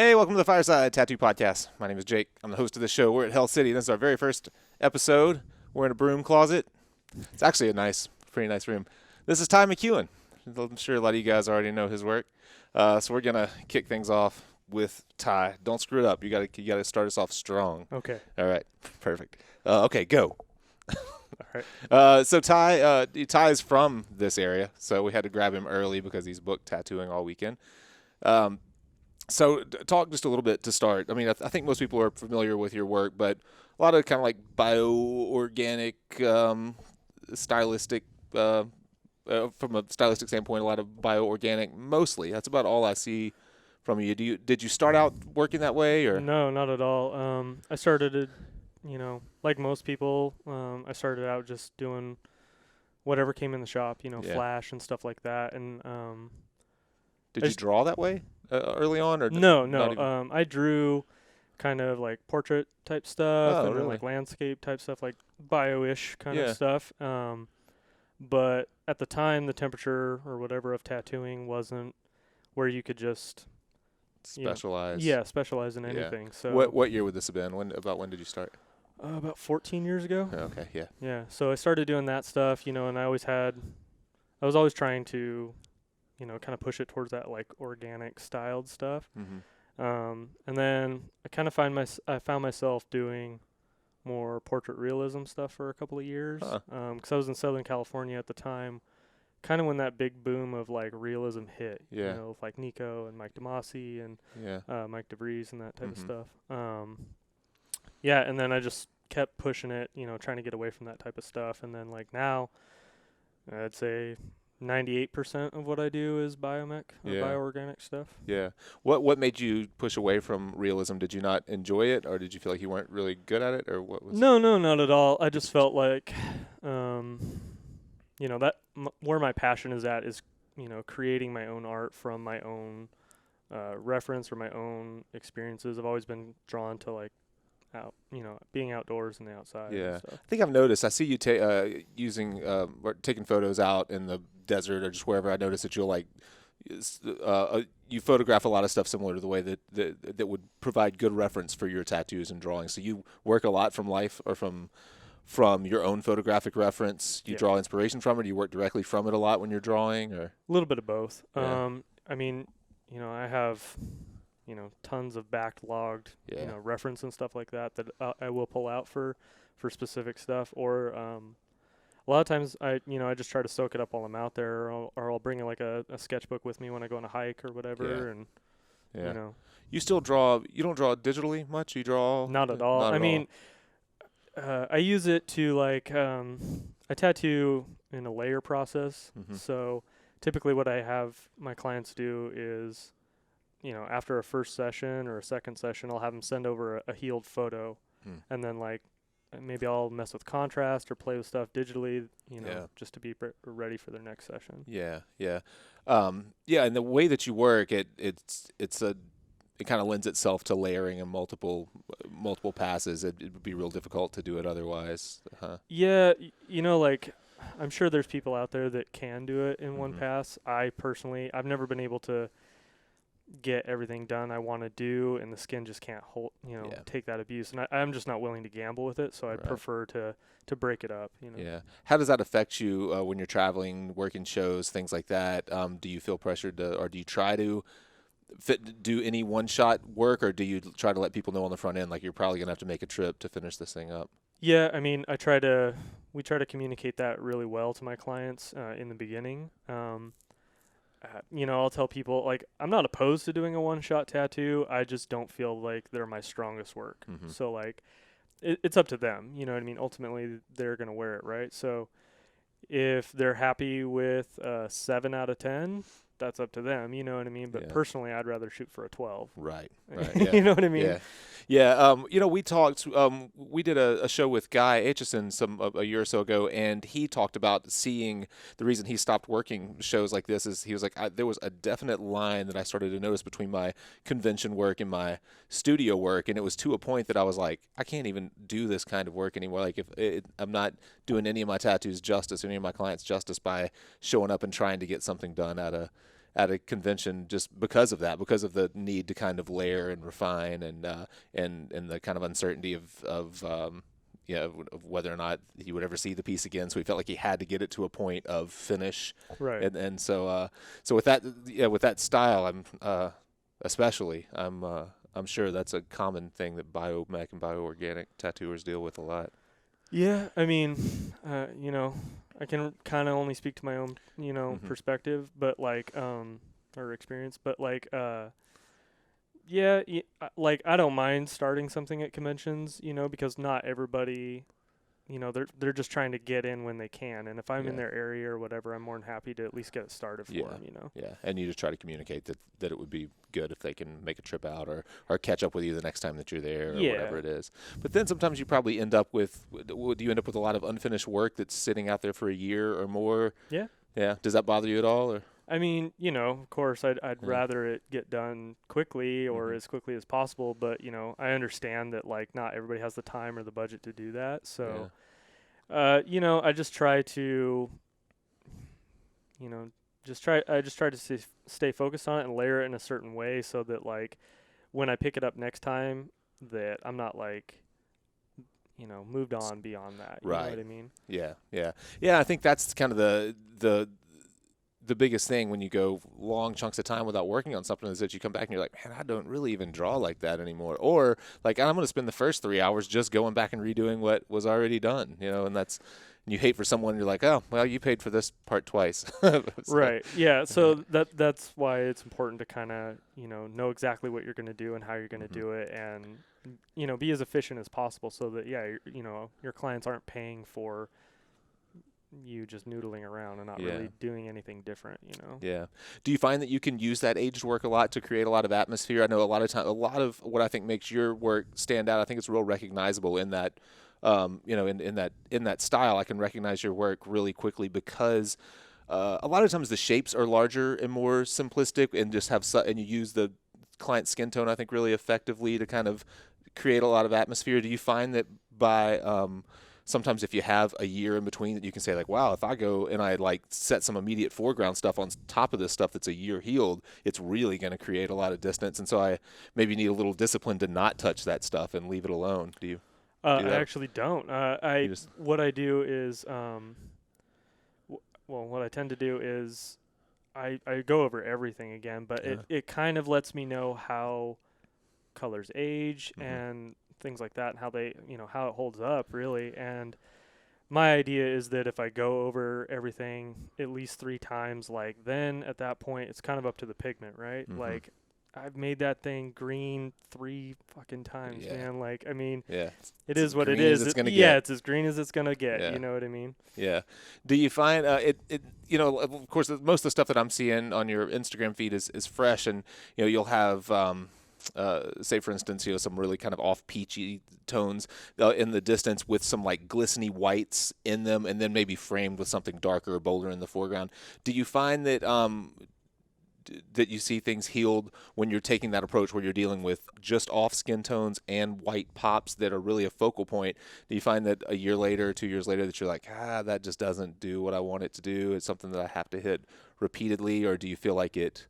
Hey, welcome to the Fireside Tattoo Podcast. My name is Jake. I'm the host of this show. We're at Hell City. This is our very first episode. We're in a broom closet. It's actually pretty nice room. This is Ty McEwan. I'm sure a lot of you guys already know his work. So we're gonna kick things off with Ty. Don't screw it up. You gotta start us off strong. Okay. All right. Perfect. Okay, go. All right. So Ty is from this area, so we had to grab him early because he's booked tattooing all weekend. So talk just a little bit to start. I mean, I think most people are familiar with your work, but a lot of kind of like bioorganic, stylistic, from a stylistic standpoint, a lot of bioorganic mostly. That's about all I see from you. Did you start out working that way, or? No, not at all. I started, like most people, I started out just doing whatever came in the shop, flash and stuff like that. And Did you draw that way early on, or no? I drew kind of like portrait type stuff, and then like landscape type stuff, like bio-ish kind of stuff. But at the time, the temperature or whatever of tattooing wasn't where you could just specialize. Specialize in anything. Yeah. So what year would this have been? When did you start? About 14 years ago. Okay, yeah. Yeah, so I started doing that stuff, and I was always trying to, kind of push it towards that like organic styled stuff. Mm-hmm. And then I found myself doing more portrait realism stuff for a couple of years. Because I was in Southern California at the time, kind of when that big boom of like realism hit. Yeah. With like Nico and Mike DeMasi and Mike DeVries and that type of stuff. And then I just kept pushing it, trying to get away from that type of stuff. And then like now, I'd say 98% of what I do is bioorganic stuff. Yeah. What made you push away from realism? Did you not enjoy it, or did you feel like you weren't really good at it, or what was? No, not at all. I just felt like, where my passion is at is, creating my own art from my own reference or my own experiences. I've always been drawn to like being outdoors and the outside. Yeah, and stuff. I think I've noticed. I see you taking photos out in the desert or just wherever. I noticed that you'll you photograph a lot of stuff similar to the way that would provide good reference for your tattoos and drawings. So you work a lot from life or from your own photographic reference. You draw inspiration from it. You work directly from it a lot when you're drawing, or a little bit of both. Yeah. I mean, I have tons of backlogged, reference and stuff like that I will pull out for specific stuff. Or a lot of times I just try to soak it up while I'm out there, or I'll bring like a sketchbook with me when I go on a hike or whatever. Yeah. And you still draw. You don't draw digitally much. You draw not at all. I use it to like I tattoo in a layer process. Mm-hmm. So typically what I have my clients do is, after a first session or a second session, I'll have them send over a healed photo, and then like maybe I'll mess with contrast or play with stuff digitally, just to be ready for their next session. Yeah. And the way that you work, it kind of lends itself to layering and multiple passes. It would be real difficult to do it otherwise. Yeah, like I'm sure there's people out there that can do it in one pass. I've never been able to get everything done I want to do, and the skin just can't hold, take that abuse, and I'm just not willing to gamble with it, so I prefer to break it up. Yeah. How does that affect you when you're traveling, working shows, things like that? Do you feel pressured to, or do you try to do any one-shot work, or do you try to let people know on the front end, like you're probably gonna have to make a trip to finish this thing up? Yeah, I mean, we try to communicate that really well to my clients in the beginning. I'll tell people, like, I'm not opposed to doing a one-shot tattoo. I just don't feel like they're my strongest work. Mm-hmm. So, like, it's up to them. You know what I mean? Ultimately, they're going to wear it, right? So, if they're happy with 7 out of 10, that's up to them. You know what I mean? But personally, I'd rather shoot for a 12. Right. Yeah. You know what I mean? Yeah. We talked. We did a show with Guy Aitchison a year or so ago, and he talked about seeing the reason he stopped working shows like this is he was like, there was a definite line that I started to notice between my convention work and my studio work, and it was to a point that I was like, I can't even do this kind of work anymore. Like, I'm not doing any of my tattoos justice, any of my clients justice by showing up and trying to get something done at at a convention just because of that, because of the need to kind of layer and refine and the kind of uncertainty of whether or not he would ever see the piece again. So he felt like he had to get it to a point of finish. Right. And so with that style, I'm sure that's a common thing that biomech and bioorganic tattooers deal with a lot. Yeah, I mean, I can kind of only speak to my own, perspective, but like, or experience, but like, like I don't mind starting something at conventions, because not everybody, they're just trying to get in when they can, and if I'm in their area or whatever, I'm more than happy to at least get it started for them, Yeah, and you just try to communicate that it would be good if they can make a trip out or catch up with you the next time that you're there or whatever it is. But then sometimes you probably end up with a lot of unfinished work that's sitting out there for a year or more. Yeah. Yeah. Does that bother you at all? Or? I mean, of course, I'd rather it get done quickly or as quickly as possible. But I understand that like not everybody has the time or the budget to do that. So, I just try to, I just try to stay focused on it and layer it in a certain way so that like when I pick it up next time, that I'm not like, moved on beyond that. You know what I mean? Yeah. I think that's kind of the biggest thing when you go long chunks of time without working on something is that you come back and you're like, man, I don't really even draw like that anymore. Or like, I'm going to spend the first 3 hours just going back and redoing what was already done, and you hate for someone, you're like, oh, well, you paid for this part twice. Right. Yeah. So that's why it's important to kind of, know exactly what you're going to do and how you're going to do it and, be as efficient as possible so that, your clients aren't paying for you just noodling around and not really doing anything different, Yeah. Do you find that you can use that aged work a lot to create a lot of atmosphere? I know a lot of what I think makes your work stand out, I think it's real recognizable in that, in that style. I can recognize your work really quickly because a lot of times the shapes are larger and more simplistic and just and you use the client skin tone, I think, really effectively to kind of create a lot of atmosphere. Do you find that by sometimes if you have a year in between that you can say like, wow, if I go and I like set some immediate foreground stuff on top of this stuff that's a year healed, it's really going to create a lot of distance. And so I maybe need a little discipline to not touch that stuff and leave it alone. Do you? I actually don't. What I do is, what I tend to do is I go over everything again, but it kind of lets me know how colors age and things like that and how they, how it holds up really. And my idea is that if I go over everything at least 3 times, like then at that point, it's kind of up to the pigment, right? Like I've made that thing green 3 fucking times, man. Like, I mean, it is what it is. It's as green as it's going to get. You know what I mean? Yeah. Do you find of course, most of the stuff that I'm seeing on your Instagram feed is fresh and, you'll have, say for instance, some really kind of off peachy tones in the distance with some like glistening whites in them, and then maybe framed with something darker or bolder in the foreground. Do you find that that you see things healed when you're taking that approach where you're dealing with just off skin tones and white pops that are really a focal point? Do you find that a year later, 2 years later, that you're like, that just doesn't do what I want it to do? It's something that I have to hit repeatedly, or do you feel like it?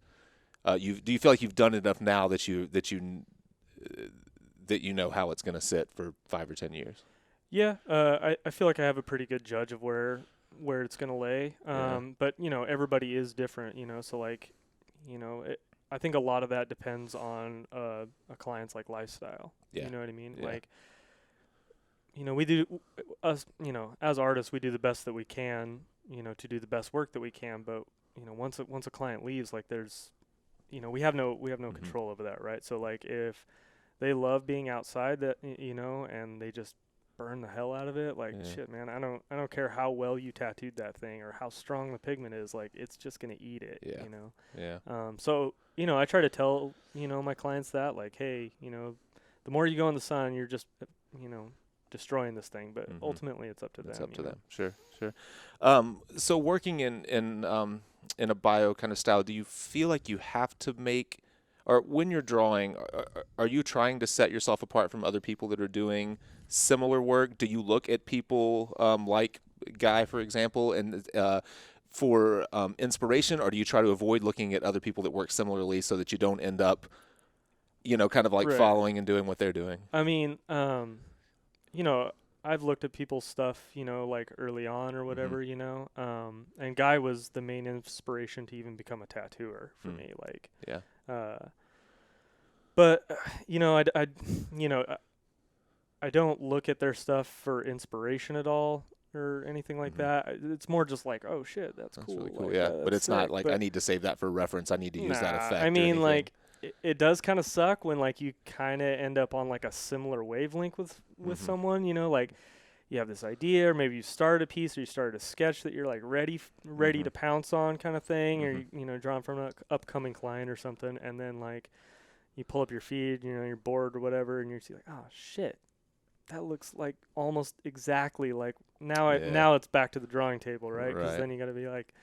Do you feel like you've done enough now that you know how it's going to sit for 5 or 10 years? Yeah, I feel like I have a pretty good judge of where it's going to lay. But everybody is different. So like, I think a lot of that depends on a client's like lifestyle. You know what I mean? Like, we do us. As artists, we do the best that we can. To do the best work that we can. But once a client leaves, like there's we have no control over that, right? So like if they love being outside, that and they just burn the hell out of it, like shit, man, I don't care how well you tattooed that thing or how strong the pigment is, like it's just gonna eat it. So I try to tell my clients that, like, hey, the more you go in the sun, you're just destroying this thing, but ultimately it's up to them. It's up to them. Sure. So working in a bio kind of style, do you feel like you have to make, or when you're drawing, are you trying to set yourself apart from other people that are doing similar work? Do you look at people like Guy, for example, and for inspiration, or do you try to avoid looking at other people that work similarly so that you don't end up, kind of like Right. following and doing what they're doing? I mean, I've looked at people's stuff, like early on or whatever, and Guy was the main inspiration to even become a tattooer for me. Like, Yeah. But I don't look at their stuff for inspiration at all or anything like that. It's more just like, oh shit, that's cool. Really cool. Like, Yeah, but it's not sick. like I need to save that for reference. I need to use that effect. I or mean, anything. like, it does kind of suck when like you kind of end up on like a similar wavelength with someone. Like you have this idea, or maybe you started a piece or you started a sketch that you're like ready to pounce on, kind of thing, or drawn from an upcoming client or something, and then like you pull up your feed, you're bored or whatever, and you're just like, oh shit, that looks like almost exactly like now it's back to the drawing table, right? Because then you got to be like,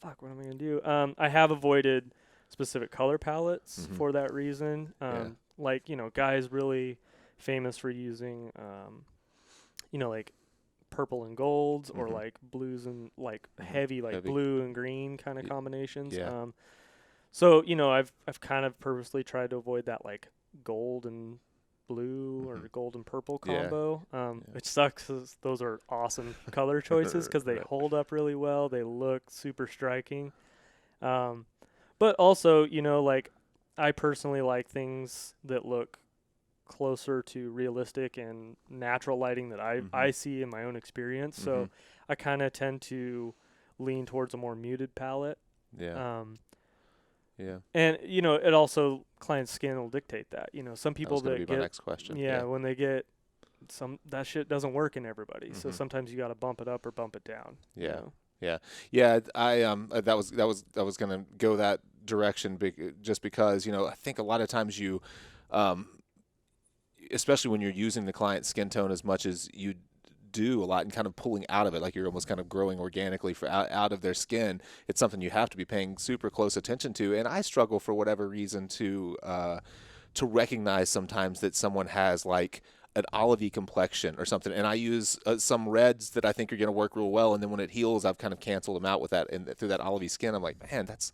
fuck, what am I gonna do? I have avoided specific color palettes for that reason. Like, Guy's really famous for using, like purple and golds or like blues and like heavy blue and green kind of combinations. Yeah. So, I've kind of purposely tried to avoid that like gold and blue or gold and purple combo, which sucks 'cause those are awesome color choices because they hold up really well. They look super striking. But also, like I personally like things that look closer to realistic and natural lighting that I see in my own experience. So I kind of tend to lean towards a more muted palette. Yeah. And it also client's skin will dictate that. Some people that was that be my get next question. when they get that shit doesn't work in everybody. So sometimes you got to bump it up or bump it down. Yeah. I that was gonna go that direction just because I think a lot of times you, especially when you're using the client's skin tone as much as you do a lot and kind of pulling out of it, like you're almost kind of growing organically out of their skin. It's something you have to be paying super close attention to. And I struggle for whatever reason to recognize sometimes that someone has like an olivey complexion or something, and I use some reds that I think are going to work real well, and then when it heals, I've kind of canceled them out with that, and through that olivey skin, I'm like, man, that's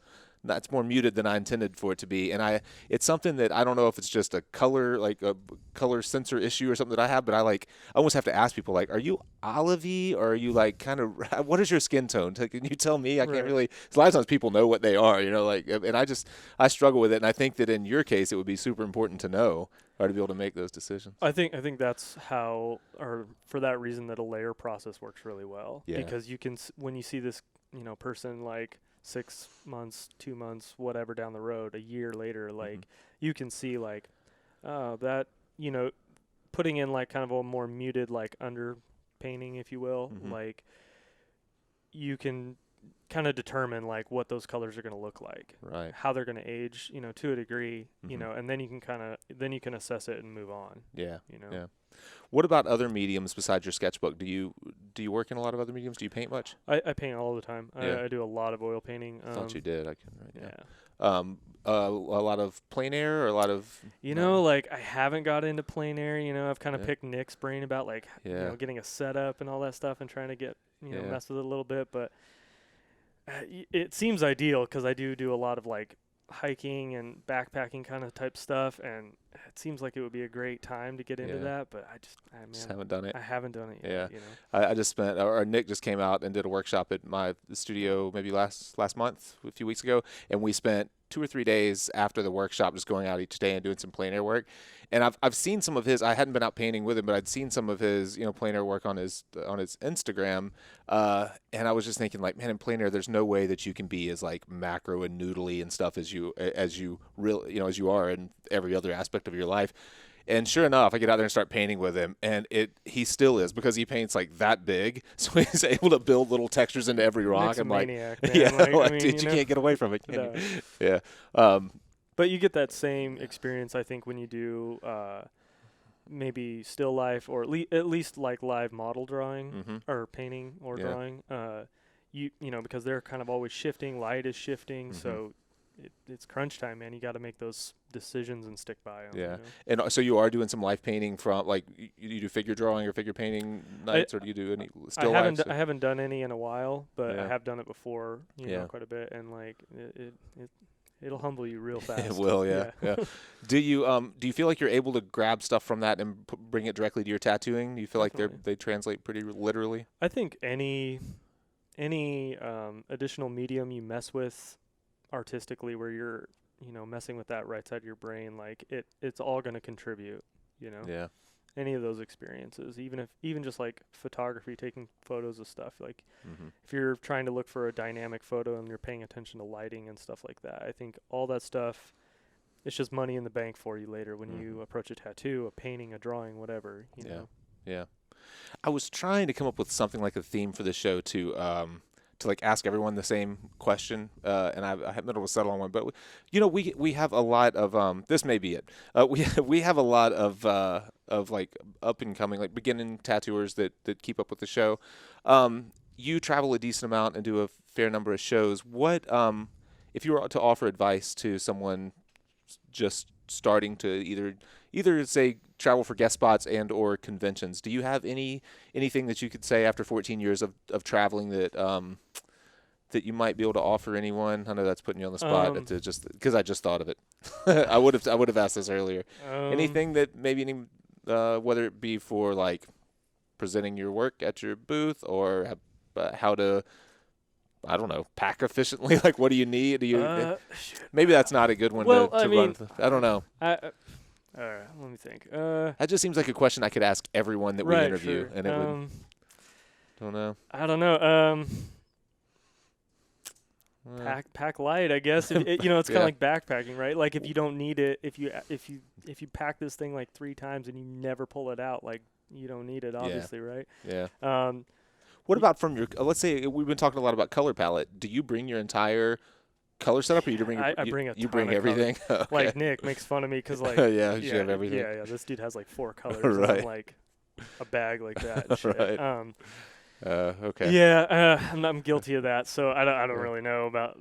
more muted than I intended for it to be. And it's something that I don't know if it's just a color sensor issue or something that I have, but I almost have to ask people, like, are you olivey or are you like kind of, what is your skin tone? Can you tell me? I can't really, a lot of times people know what they are, and I struggle with it. And I think that in your case, it would be super important to know or to be able to make those decisions. I think that's how, or for that reason, that a layer process works really well. Yeah. Because you can, when you see this, person like 6 months, 2 months, whatever down the road, a year later, like you can see like, that, putting in like kind of a more muted, like underpainting, if you will, like you can kind of determine like what those colors are going to look like, right? How they're going to age, to a degree, and then you can assess it and move on. Yeah. Yeah. What about other mediums besides your sketchbook? Do you work in a lot of other mediums? Do you paint much? I paint all the time. I do a lot of oil painting. I thought you did. I can. Right, a lot of plein air or a lot of. Like I haven't got into plein air. I've kind of picked Nick's brain about like getting a setup and all that stuff and trying to get mess with it a little bit, but it seems ideal because I do a lot of like hiking and backpacking kind of type stuff, and it seems like it would be a great time to get into that, but I just haven't done it. I haven't done it yet. I just spent, or Nick just came out and did a workshop at my studio maybe last month, a few weeks ago, and we spent 2 or 3 days after the workshop just going out each day and doing some plein air work. And I've seen some of his. I hadn't been out painting with him, but I'd seen some of his plein air work on his Instagram, and I was just thinking, like, man, in plein air, there's no way that you can be as like macro and noodly and stuff as you really as you are in every other aspect of your life. And sure enough, I get out there and start painting with him, and he still is, because he paints like that big, so he's able to build little textures into every rock. Nick's I'm maniac, like, man. Dude, you can't get away from it, can you? Yeah. But you get that same experience, I think, when you do maybe still life or at least like live model drawing or painting or drawing. Because they're kind of always shifting. Light is shifting, so it's crunch time, man. You got to make those decisions and stick by them. Yeah. You know? And so you are doing some live painting from, like, you do figure drawing or figure painting nights, or do you do any still lives? I haven't done any in a while, but I Yeah. have done it before, you know, quite a bit, and like it'll humble you real fast. It will, yeah. Do you feel like you're able to grab stuff from that and bring it directly to your tattooing? Do you feel Definitely. like they translate pretty literally? I think any additional medium you mess with artistically, where you're, you know, messing with that right side of your brain, like it's all going to contribute, you know. Yeah. Any of those experiences, even just like photography, taking photos of stuff, like if you're trying to look for a dynamic photo and you're paying attention to lighting and stuff like that, I think all that stuff, it's just money in the bank for you later when you approach a tattoo, a painting, a drawing, whatever, you know. Yeah. I was trying to come up with something like a theme for the show to like ask everyone the same question, and I haven't been able to settle on one. But we have a lot of this may be it. We have a lot of like up and coming, like beginning tattooers that keep up with the show. You travel a decent amount and do a fair number of shows. What if you were to offer advice to someone just starting to either say travel for guest spots and or conventions? Do you have anything that you could say after 14 years of traveling that you might be able to offer anyone? I know that's putting you on the spot just because I just thought of it. I would have asked this earlier. Anything that maybe whether it be for like presenting your work at your booth or how to, I don't know, pack efficiently. Like, what do you need? Maybe that's not a good one to run. I don't know. All right, let me think. That just seems like a question I could ask everyone that we interview, sure. and it would. Don't know. I don't know. Pack light, I guess. It's kind of like backpacking, right? Like if you don't need it, if you pack this thing like 3 times and you never pull it out, like you don't need it, obviously, right? Yeah. What about from your? Let's say we've been talking a lot about color palette. Do you bring your entire color setup, or you bring? I bring you bring everything. Okay. Like Nick makes fun of me because like you have everything. Yeah. This dude has like 4 colors, right. and I'm like a bag like that. And shit. Right. Okay. Yeah, I'm guilty of that, so I don't really know about.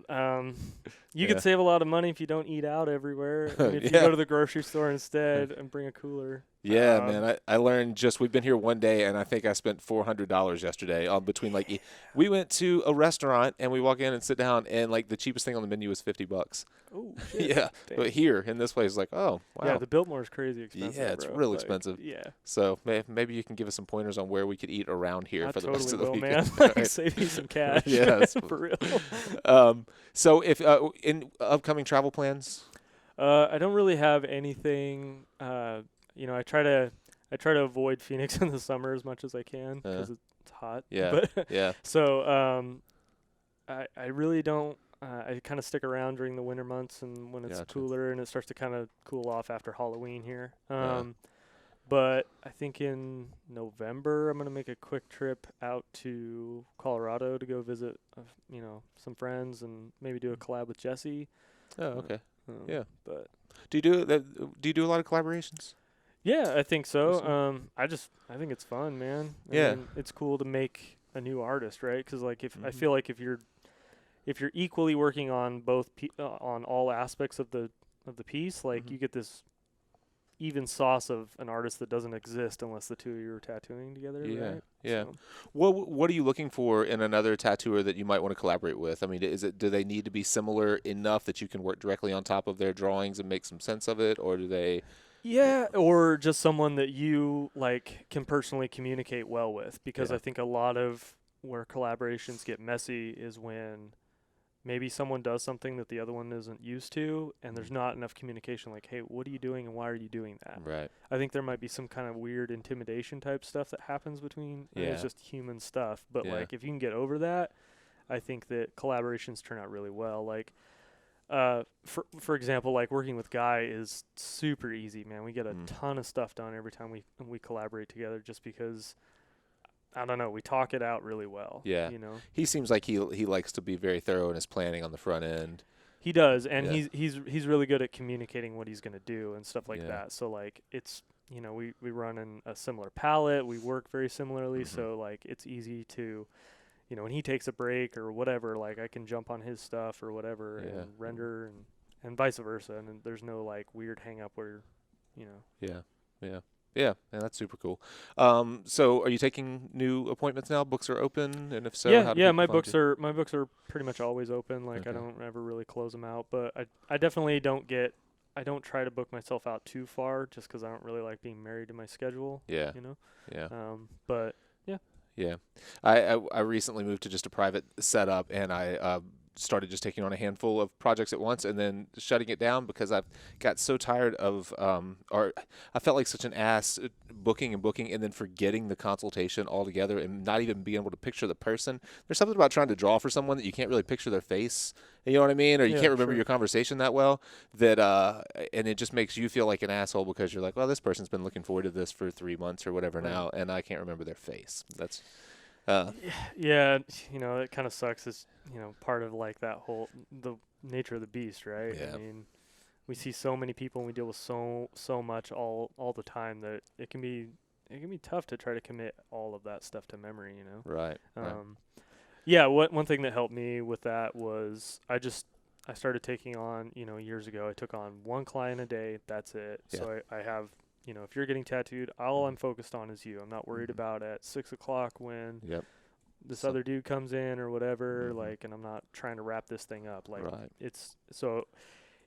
You could save a lot of money if you don't eat out everywhere. I mean, if you go to the grocery store instead and bring a cooler. Yeah, man. I learned we've been here one day, and I think I spent $400 yesterday on between like we went to a restaurant and we walk in and sit down, and like the cheapest thing on the menu was $50. Oh, shit. Yeah, dang. But here in this place, like, oh wow. Yeah, the Biltmore is crazy expensive. Yeah, it's bro. real expensive. Yeah. So maybe you can give us some pointers on where we could eat around here for the rest of the weekend. Man. Like, save me some cash. Yeah, for real. So if in upcoming travel plans, I don't really have anything. I try to avoid Phoenix in the summer as much as I can because it's hot. Yeah. But yeah. So I really don't. I kind of stick around during the winter months and when it's cooler and it starts to kind of cool off after Halloween here. But I think in November I'm gonna make a quick trip out to Colorado to go visit, some friends and maybe do a collab with Jesse. Oh, okay. Yeah. But do you do a lot of collaborations? Yeah, I think so. I think it's fun, man. I mean, it's cool to make a new artist, right? Because like I feel like if you're equally working on both on all aspects of the piece, like you get this even sauce of an artist that doesn't exist unless the two of you are tattooing together. Yeah, right? yeah. So. What are you looking for in another tattooer that you might want to collaborate with? I mean, do they need to be similar enough that you can work directly on top of their drawings and make some sense of it, or do they? Yeah, or just someone that you like can personally communicate well with, because I think a lot of where collaborations get messy is when maybe someone does something that the other one isn't used to, and there's not enough communication, like, hey, what are you doing and why are you doing that? Right. I think there might be some kind of weird intimidation type stuff that happens between, it's just human stuff. But, like, if you can get over that, I think that collaborations turn out really well. Like, for example, like, working with Guy is super easy, man. We get a ton of stuff done every time we collaborate together just because – I don't know. We talk it out really well. Yeah. He seems like he likes to be very thorough in his planning on the front end. He does, and he's really good at communicating what he's going to do and stuff like that. So like it's we run in a similar palette. We work very similarly, so like it's easy to when he takes a break or whatever, like I can jump on his stuff or whatever and render and vice versa. And there's no like weird hang up where, Yeah. Yeah. Yeah, and that's super cool. So are you taking new appointments now? Books are open, and if so, how do yeah. people find you? My books are pretty much always open. Like I Okay. don't ever really close them out, but I definitely I don't try to book myself out too far just because I don't really like being married to my schedule. Yeah. You know. Yeah. But yeah. Yeah, I recently moved to just a private setup, and I started just taking on a handful of projects at once, and then shutting it down because I've got so tired of, or I felt like such an ass booking, and then forgetting the consultation altogether, and not even being able to picture the person. There's something about trying to draw for someone that you can't really picture their face. You know what I mean? Or you can't remember Sure. your conversation that well. That and it just makes you feel like an asshole because you're like, well, this person's been looking forward to this for 3 months or whatever Right. now, and I can't remember their face. That's Yeah, it kind of sucks. It's part of like that whole the nature of the beast, right? Yeah. I mean, we see so many people and we deal with so much all the time that it can be tough to try to commit all of that stuff to memory. right. Yeah. One thing that helped me with that was I started taking on years ago. I took on one client a day. That's it. Yeah. So I have. If you're getting tattooed, all I'm focused on is you. I'm not worried about at 6 o'clock when Yep. this other dude comes in or whatever, Mhm. like, and I'm not trying to wrap this thing up. Like, Right. it's so,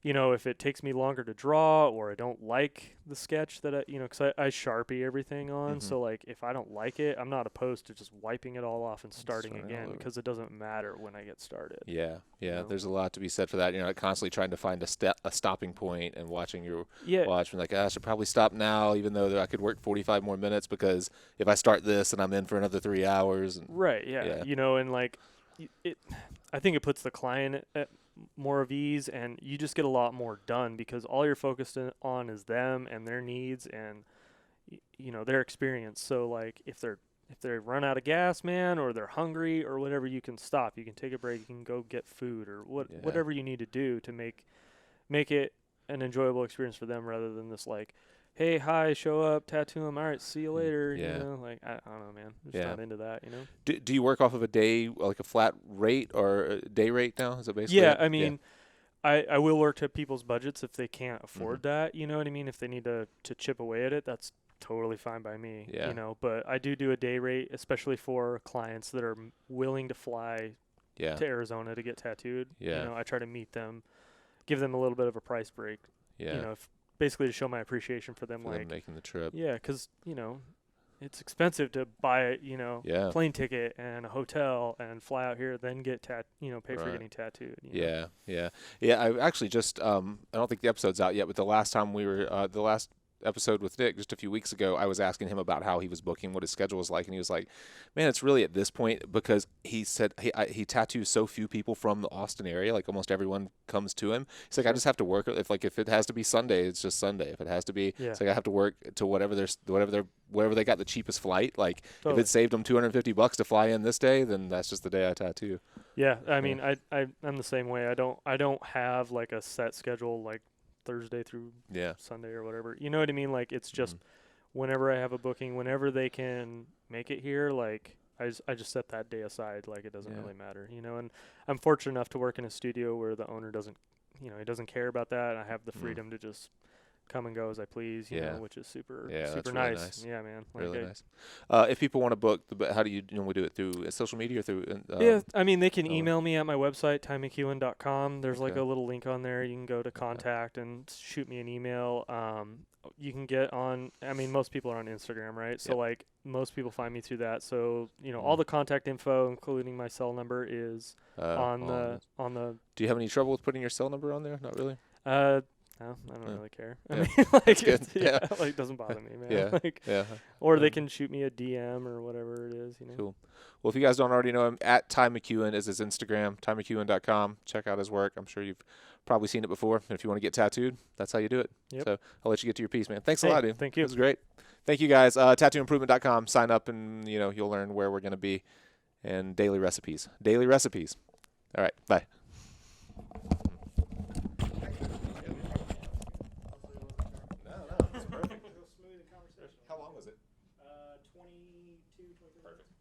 if it takes me longer to draw or I don't like the sketch that because I Sharpie everything on. Mhm. So, like, if I don't like it, I'm not opposed to just wiping it all off and starting starting all again over. because it doesn't matter when I get started. Yeah. Yeah. know? There's a lot to be said for that. You're not constantly trying to find a stopping point and watching your Yeah. watch and like, I should probably stop now, even though I could work 45 more minutes because if I start this and I'm in for another 3 hours. And, Right. Yeah. Yeah. And like, I think it puts the client at more of ease, and you just get a lot more done because all you're focused on is them and their needs and their experience. So like, if they run out of gas, man, or they're hungry or whatever, you can stop. You can take a break. You can go get food or whatever you need to do to make it an enjoyable experience for them, rather than this like, hey, hi, show up, tattoo them, all right, see you later. Yeah. Like I don't know, man. I'm just not into that. Do you work off of a day, like a flat rate or a day rate now? Is it basically? Yeah, it? I mean, I will work to people's budgets if they can't afford Mhm. that. You know what I mean? If they need to chip away at it, that's totally fine by me. Yeah. But I do a day rate, especially for clients that are willing to fly Yeah. to Arizona to get tattooed. Yeah. I try to meet them, give them a little bit of a price break. Yeah. Basically to show my appreciation for them. For them making the trip. Yeah, because it's expensive to buy Yeah. plane ticket and a hotel and fly out here, then get pay for Right. getting tattooed. Yeah. I actually just I don't think the episode's out yet, but the last time we were the last episode with Nick just a few weeks ago, I was asking him about how he was booking, what his schedule was like, and he was like, "Man, it's really at this point because he said he tattoos so few people from the Austin area, like almost everyone comes to him. He's like, I just have to work if it has to be Sunday, it's just Sunday. If it has to be, it's like I have to work to whatever they got the cheapest flight. Like Totally. if it saved them $250 to fly in this day, then that's just the day I tattoo. Yeah, I mean, I'm the same way. I don't have like a set schedule like Thursday through Sunday or whatever. You know what I mean? Like it's just whenever I have a booking, whenever they can make it here, like I just set that day aside. Like it doesn't really matter, And I'm fortunate enough to work in a studio where the owner doesn't, he doesn't care about that. And I have the freedom to just come and go as I please, you know, which is super that's nice. Really nice. Yeah, man. Like really nice. If people want to book, how do you normally do it? Through social media or through? Yeah, I mean, they can email me at my website, TyMcEwan.com. There's like a little link on there. You can go to contact and shoot me an email. You can get on, I mean, most people are on Instagram, right? So like most people find me through that. So, all the contact info, including my cell number, is on the. Do you have any trouble with putting your cell number on there? Not really. No, I don't really care. I Yeah. mean, like, That's good. like, doesn't bother me, man. Yeah. Like, Yeah. or they can shoot me a DM or whatever it is, Cool. Well, if you guys don't already know him, at Ty McEwen is his Instagram, TyMcEwen.com. Check out his work. I'm sure you've probably seen it before. And if you want to get tattooed, that's how you do it. Yep. So I'll let you get to your piece, man. Thanks a lot, dude. Thank you. It was great. Thank you, guys. TattooImprovement.com. Sign up and, you'll learn where we're going to be and daily recipes. All right. Bye. How long was it? 22, 23 minutes.